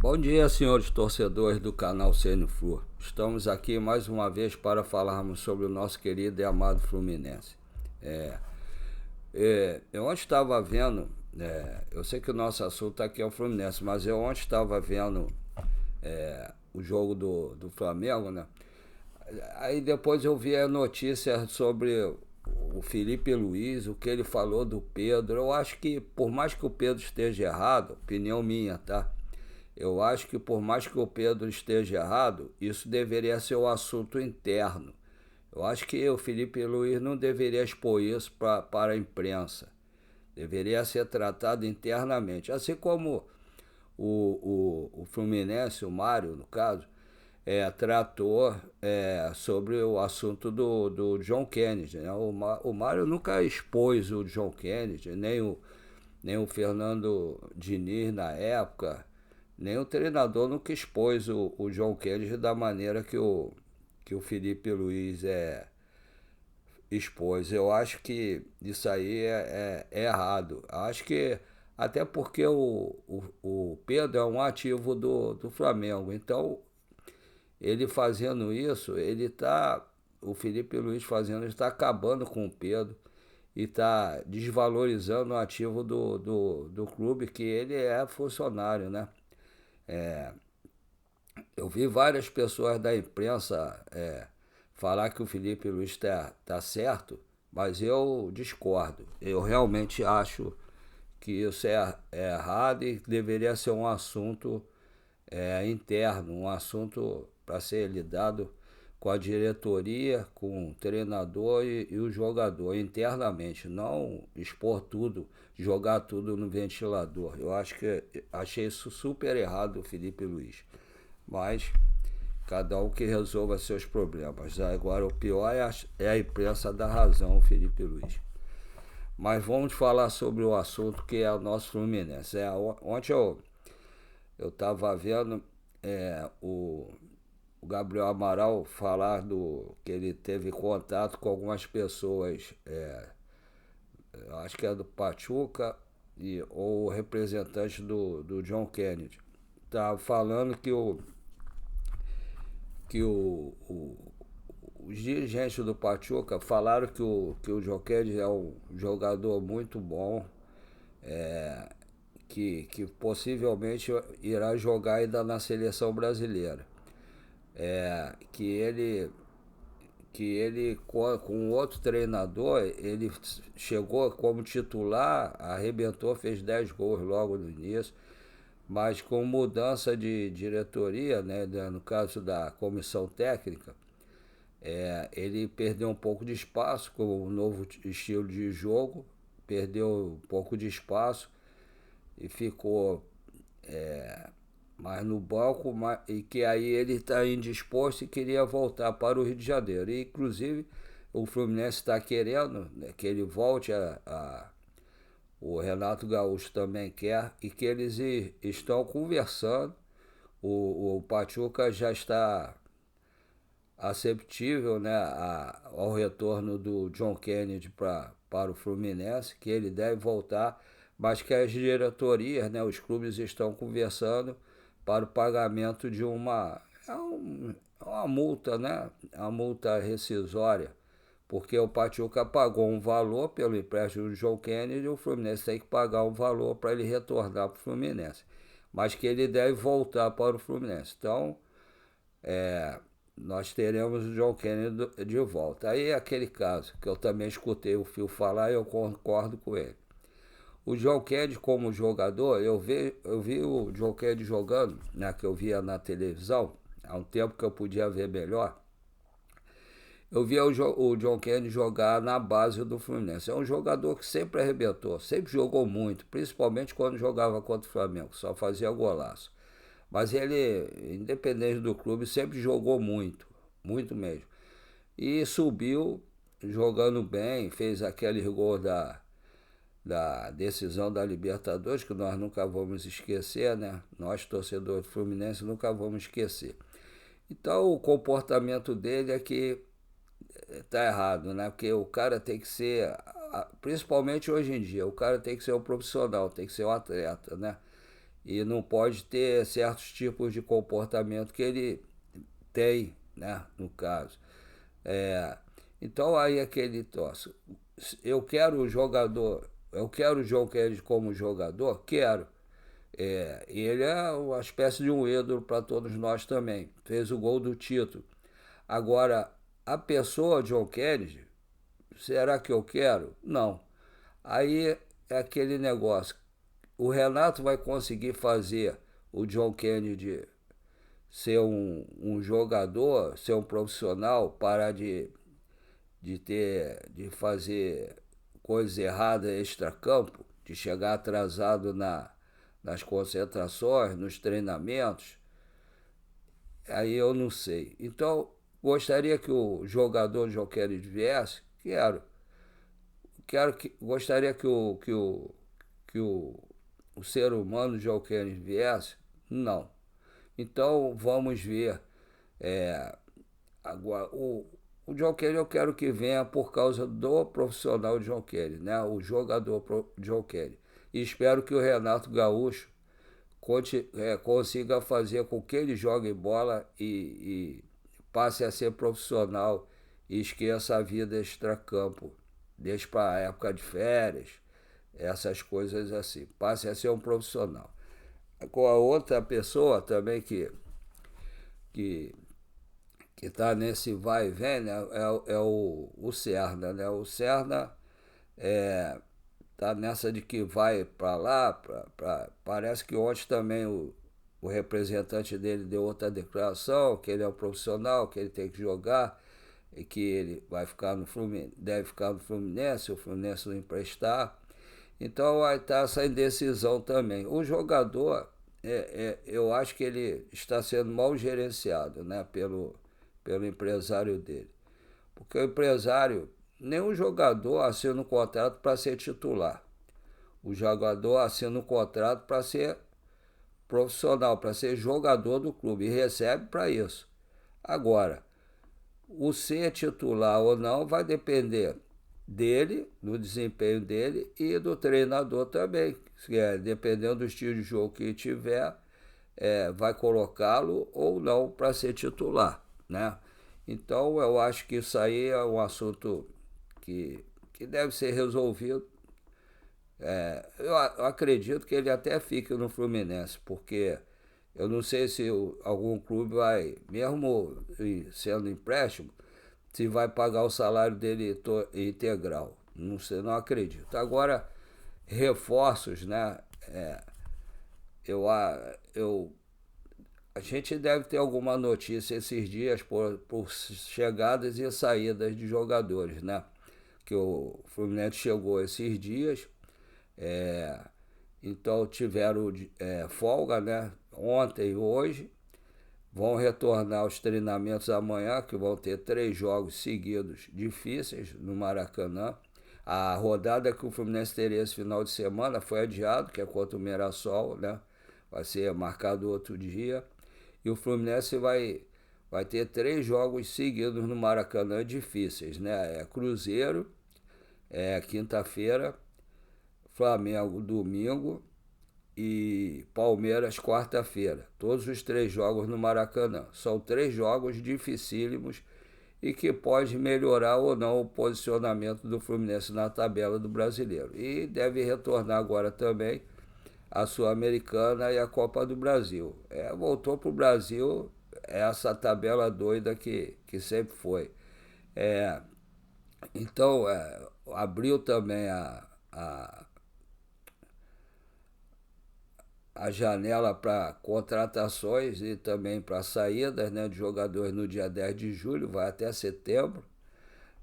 Bom dia, senhores torcedores do canal CN-Flu. Estamos aqui mais uma vez para falarmos sobre o nosso querido e amado Fluminense. Eu ontem estava vendo, eu sei que o nosso assunto aqui é o Fluminense, mas eu ontem estava vendo o jogo do Flamengo, né? Aí depois eu vi a notícia sobre o Felipe Luiz, o que ele falou do Pedro. Eu acho que, por mais que o Pedro esteja errado, opinião minha, tá? Eu acho que por mais que o Pedro esteja errado, isso deveria ser um assunto interno. Eu acho que o Felipe Luiz não deveria expor isso para a imprensa. Deveria ser tratado internamente. Assim como o Fluminense, o Mário, no caso, tratou sobre o assunto do John Kennedy. Né? O Mário nunca expôs o John Kennedy, nem o Fernando Diniz na época, nem o treinador nunca expôs o John Kennedy da maneira que o Felipe Luiz expôs. Eu acho que isso aí é errado. Acho que até porque o Pedro é um ativo do Flamengo. Então, ele fazendo isso, o Felipe Luiz fazendo isso, está acabando com o Pedro e está desvalorizando o ativo do clube, que ele é funcionário, né? Eu vi várias pessoas da imprensa falar que o Felipe Luiz tá certo, mas eu discordo. Eu realmente acho que isso é errado e deveria ser um assunto interno, um assunto para ser lidado com a diretoria, com o treinador e o jogador internamente, não expor tudo, jogar tudo no ventilador. Eu acho que achei isso super errado, o Felipe Luiz. Mas cada um que resolva seus problemas. Agora o pior é a imprensa dar razão, o Felipe Luiz. Mas vamos falar sobre o assunto que é o nosso Fluminense. Ontem eu estava vendo o Gabriel Amaral falar que ele teve contato com algumas pessoas, acho que é do Pachuca, ou representante do John Kennedy. Tá falando que os dirigentes do Pachuca falaram que o John Kennedy é um jogador muito bom, que possivelmente irá jogar ainda na seleção brasileira. Que ele com outro treinador, ele chegou como titular, arrebentou, fez 10 gols logo no início, mas com mudança de diretoria, né, no caso da comissão técnica, ele perdeu um pouco de espaço com o novo estilo de jogo, perdeu um pouco de espaço e ficou mais no banco, e que aí ele está indisposto e queria voltar para o Rio de Janeiro. E, inclusive, o Fluminense está querendo, né, que ele volte o Renato Gaúcho também quer, e que eles estão conversando. O Pachuca já está aceptível, né, ao retorno do John Kennedy para o Fluminense, que ele deve voltar, mas que as diretorias, né, os clubes estão conversando para o pagamento de uma multa, né, uma multa rescisória, porque o Pachuca pagou um valor pelo empréstimo do John Kennedy e o Fluminense tem que pagar um valor para ele retornar para o Fluminense, mas que ele deve voltar para o Fluminense. Então, nós teremos o John Kennedy de volta. Aí é aquele caso que eu também escutei o Phil falar e eu concordo com ele. O John Kennedy como jogador, eu vi o John Kennedy jogando, né, que eu via na televisão, há um tempo que eu podia ver melhor. Eu via o John Kennedy jogar na base do Fluminense. É um jogador que sempre arrebentou, sempre jogou muito, principalmente quando jogava contra o Flamengo, só fazia golaço. Mas ele, independente do clube, sempre jogou muito, muito mesmo. E subiu jogando bem, fez aquele gol da decisão da Libertadores, que nós nunca vamos esquecer, né? Nós, torcedores do Fluminense, nunca vamos esquecer. Então, o comportamento dele é que tá errado, né? Porque o cara tem que ser, principalmente hoje em dia, o cara tem que ser um profissional, tem que ser um atleta, né? e não pode ter certos tipos de comportamento que ele tem, né, no caso. É, então aí aquele troço. Eu quero o John Kennedy como jogador? Quero. Ele é uma espécie de um ídolo para todos nós também. Fez o gol do título. Agora, a pessoa John Kennedy, será que eu quero? Não. Aí é aquele negócio. O Renato vai conseguir fazer o John Kennedy ser um jogador, ser um profissional, parar de fazer coisas erradas extra-campo, de chegar atrasado nas concentrações, nos treinamentos. Aí eu não sei. Então, gostaria que o jogador John Kennedy viesse? Quero. Gostaria que o ser humano John Kennedy viesse? Não. Então, vamos ver. É, agora, o John Kennedy eu quero que venha por causa do profissional John Kennedy, né? O jogador John Kennedy. E espero que o Renato Gaúcho consiga fazer com que ele jogue bola e passe a ser profissional e esqueça a vida extracampo. Deixe para a época de férias, essas coisas assim. Passe a ser um profissional. Com a outra pessoa também que que está nesse vai e vem, né, é o Serna, né? O Serna tá nessa de que vai para lá, parece que ontem também o representante dele deu outra declaração, que ele é um profissional, que ele tem que jogar e que ele vai ficar no Fluminense, deve ficar no Fluminense, o Fluminense não emprestar. Então vai estar essa indecisão também. O jogador, eu acho que ele está sendo mal gerenciado, né, pelo empresário dele. Porque o empresário, nenhum jogador assina um contrato para ser titular. O jogador assina um contrato para ser profissional, para ser jogador do clube e recebe para isso. Agora, o ser titular ou não vai depender dele, do desempenho dele e do treinador também. Dependendo do estilo de jogo que tiver, vai colocá-lo ou não para ser titular, né? Então eu acho que isso aí é um assunto que deve ser resolvido. Eu acredito que ele até fique no Fluminense, porque eu não sei se algum clube vai, mesmo sendo empréstimo, se vai pagar o salário dele integral. Não sei, não acredito. Agora, reforços, né? Eu, eu, a gente deve ter alguma notícia esses dias por chegadas e saídas de jogadores, né? Que o Fluminense chegou esses dias, então tiveram folga, né? Ontem e hoje. Vão retornar aos treinamentos amanhã, que vão ter 3 jogos seguidos difíceis no Maracanã. A rodada que o Fluminense teria esse final de semana foi adiado, que é contra o Mirassol, né? Vai ser marcado outro dia. E o Fluminense vai ter 3 jogos seguidos no Maracanã difíceis, né? É Cruzeiro, quinta-feira, Flamengo domingo e Palmeiras quarta-feira. Todos os 3 jogos no Maracanã. São 3 jogos dificílimos e que pode melhorar ou não o posicionamento do Fluminense na tabela do Brasileiro. E deve retornar agora também a Sul-Americana e a Copa do Brasil. Voltou para o Brasil essa tabela doida que sempre foi. Então, abriu também a janela para contratações e também para saídas, né, de jogadores no dia 10 de julho, vai até setembro.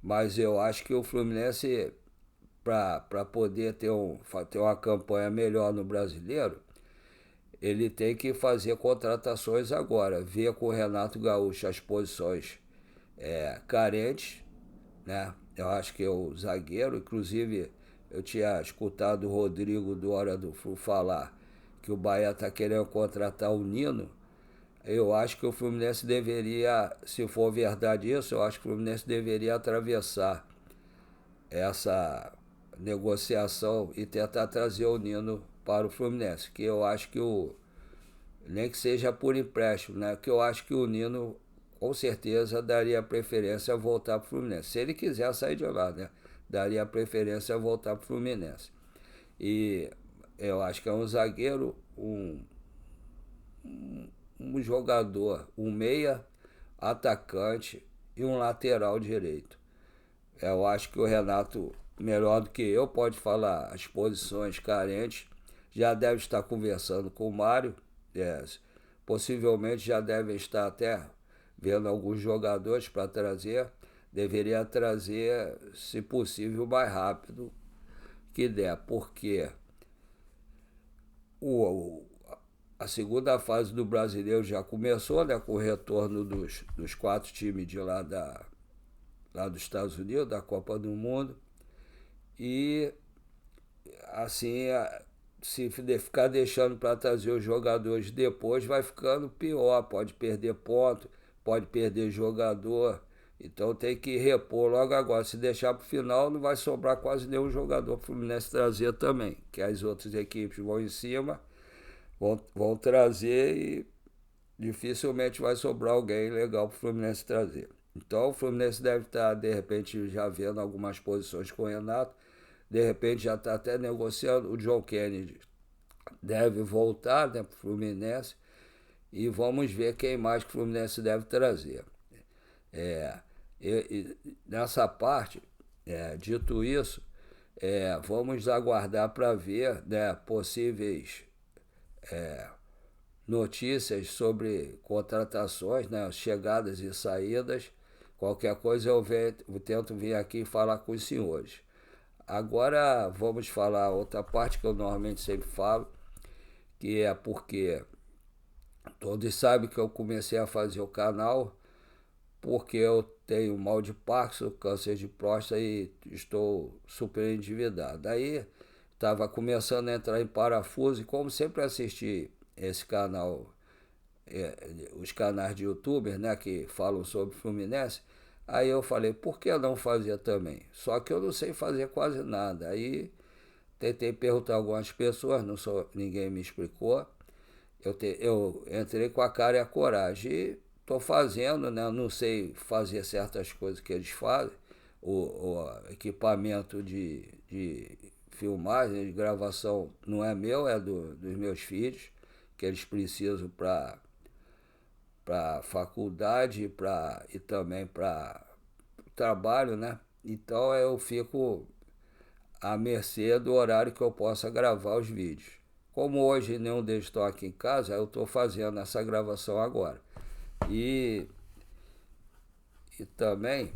Mas eu acho que o Fluminense, para poder ter uma campanha melhor no Brasileiro, ele tem que fazer contratações agora, ver com o Renato Gaúcho as posições carentes, né? Eu acho que é o zagueiro, inclusive eu tinha escutado o Rodrigo do Hora do Flu falar que o Bahia está querendo contratar o Nino. Eu acho que o Fluminense deveria, se for verdade isso, eu acho que o Fluminense deveria atravessar essa negociação e tentar trazer o Nino para o Fluminense, que eu acho que nem que seja por empréstimo, né? Que eu acho que o Nino com certeza daria preferência a voltar para o Fluminense. Se ele quiser sair de lá, né? Daria preferência a voltar para o Fluminense. E eu acho que é um zagueiro, um jogador, um meia, atacante e um lateral direito. Eu acho que o Renato, melhor do que eu, pode falar as posições carentes. Já deve estar conversando com o Mário. Possivelmente já deve estar até vendo alguns jogadores para trazer. Deveria trazer, se possível, o mais rápido que der, porque a segunda fase do Brasileiro já começou, né, com o retorno dos 4 times de lá dos Estados Unidos, da Copa do Mundo. E assim, se ficar deixando para trazer os jogadores depois, vai ficando pior. Pode perder ponto, pode perder jogador. Então tem que repor logo agora. Se deixar para o final, não vai sobrar quase nenhum jogador para o Fluminense trazer também. Que as outras equipes vão em cima, vão trazer e dificilmente vai sobrar alguém legal para o Fluminense trazer. Então o Fluminense deve estar, de repente, já vendo algumas posições com o Renato. De repente já está até negociando. O John Kennedy deve voltar, né, para o Fluminense. E vamos ver quem mais que o Fluminense deve trazer. Nessa parte, dito isso, vamos aguardar para ver, né, possíveis notícias sobre contratações, né, chegadas e saídas. Qualquer coisa eu tento vir aqui falar com os senhores. Agora vamos falar outra parte que eu normalmente sempre falo, que é porque todos sabem que eu comecei a fazer o canal porque eu tenho mal de Parkinson, câncer de próstata e estou super endividado. Aí estava começando a entrar em parafuso e como sempre assisti esse canal, os canais de youtubers, né, que falam sobre Fluminense, aí eu falei, por que não fazer também? Só que eu não sei fazer quase nada. Aí tentei perguntar a algumas pessoas, ninguém me explicou. Eu entrei com a cara e a coragem e estou fazendo, né? Não sei fazer certas coisas que eles fazem. O equipamento de filmagem, de gravação não é meu, é dos meus filhos, que eles precisam para faculdade e também para trabalho, né? Então eu fico à mercê do horário que eu possa gravar os vídeos. Como hoje nenhum deles estão aqui em casa, eu estou fazendo essa gravação agora. E também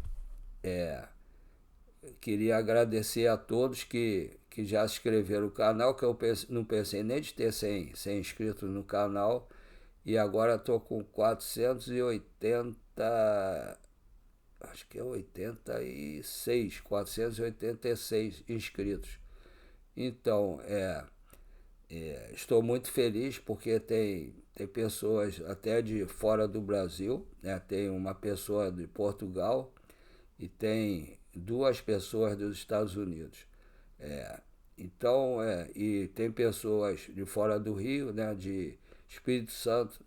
queria agradecer a todos que já se inscreveram no canal, que eu não pensei nem de ter 100 inscritos no canal. E agora estou com 480, acho que é 486 inscritos. Então, estou muito feliz porque tem pessoas até de fora do Brasil, né? Tem uma pessoa de Portugal e tem 2 pessoas dos Estados Unidos. Então, e tem pessoas de fora do Rio, né? De Espírito Santo,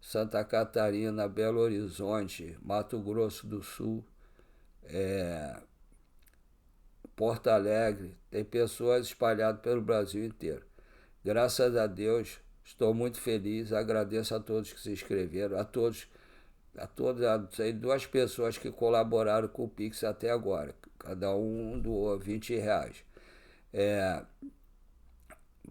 Santa Catarina, Belo Horizonte, Mato Grosso do Sul, Porto Alegre, tem pessoas espalhadas pelo Brasil inteiro. Graças a Deus, estou muito feliz, agradeço a todos que se inscreveram, a tem 2 pessoas que colaboraram com o Pix até agora, cada um doou R$20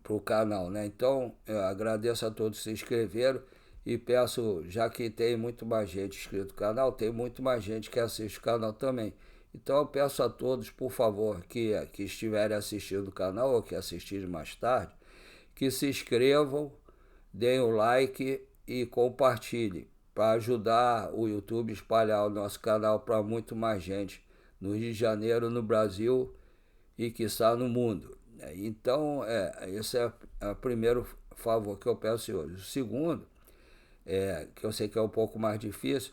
para o canal, né? Então, eu agradeço a todos que se inscreveram e peço, já que tem muito mais gente inscrito no canal, tem muito mais gente que assiste o canal também. Então eu peço a todos, por favor, que estiverem assistindo o canal ou que assistirem mais tarde, que se inscrevam, deem o like e compartilhem, para ajudar o YouTube a espalhar o nosso canal para muito mais gente no Rio de Janeiro, no Brasil e quiçá no mundo. Então, esse é o primeiro favor que eu peço hoje. O segundo, que eu sei que é um pouco mais difícil,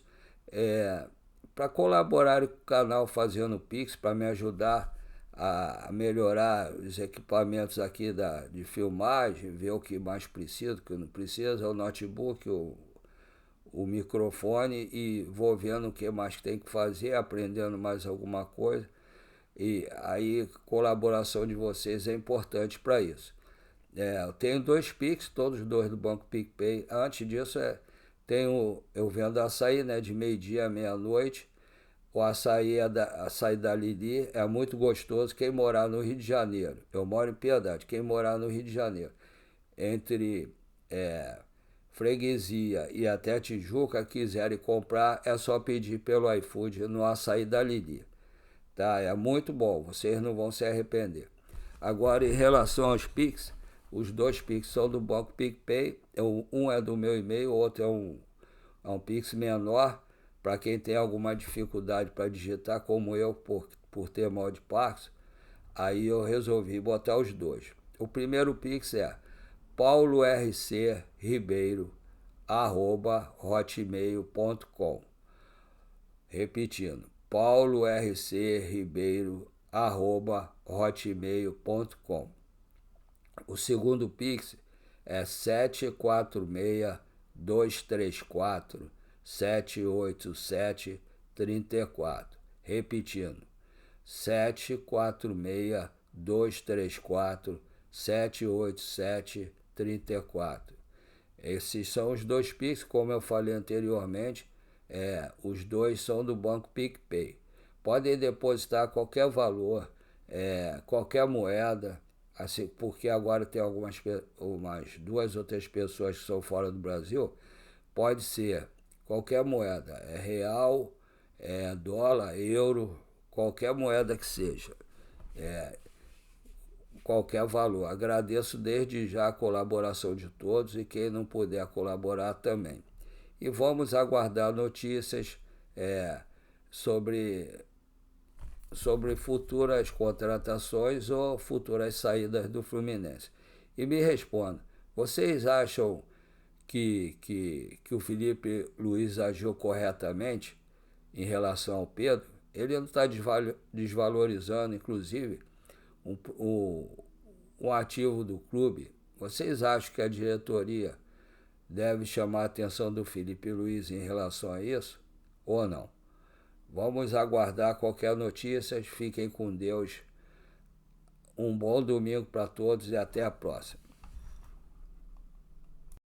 para colaborar com o canal fazendo Pix, para me ajudar a melhorar os equipamentos aqui de filmagem, ver o que mais precisa, o que não precisa, o notebook, o microfone, e vou vendo o que mais tem que fazer, aprendendo mais alguma coisa. E aí colaboração de vocês é importante para isso. Eu tenho 2 Pix, todos 2 do Banco PicPay. Antes disso, eu vendo açaí, né, de meio-dia à meia-noite. O açaí, açaí da Lili é muito gostoso. Quem morar no Rio de Janeiro, eu moro em Piedade, quem morar no Rio de Janeiro, entre Freguesia e até Tijuca, quiserem comprar, é só pedir pelo iFood no açaí da Lili. Tá? É muito bom, vocês não vão se arrepender. Agora, em relação aos Pix, os 2 Pix são do Banco PicPay. Um é do meu e-mail, o outro é um Pix menor, para quem tem alguma dificuldade para digitar, como eu, por ter mal de Parkinson. Aí eu resolvi botar os 2. O primeiro Pix é paulorcribeiro@hotmail.com. Repetindo, paulorcribeiro@hotmail.com. O segundo Pix é 746-234-787-34. Repetindo, 746-234-787-34. Esses são os 2 Pix, como eu falei anteriormente. Os 2 são do Banco PicPay. Podem depositar qualquer valor, qualquer moeda, assim, porque agora tem umas 2 ou 3 pessoas que são fora do Brasil. Pode ser qualquer moeda, real, dólar, euro, qualquer moeda que seja, qualquer valor. Agradeço desde já a colaboração de todos, e quem não puder colaborar também. E vamos aguardar notícias sobre futuras contratações ou futuras saídas do Fluminense. E me responda, vocês acham que o Felipe Luiz agiu corretamente em relação ao Pedro? Ele não está desvalorizando, inclusive, um ativo do clube. Vocês acham que a diretoria deve chamar a atenção do Felipe Luiz em relação a isso ou não? Vamos aguardar qualquer notícia. Fiquem com Deus. Um bom domingo para todos e até a próxima.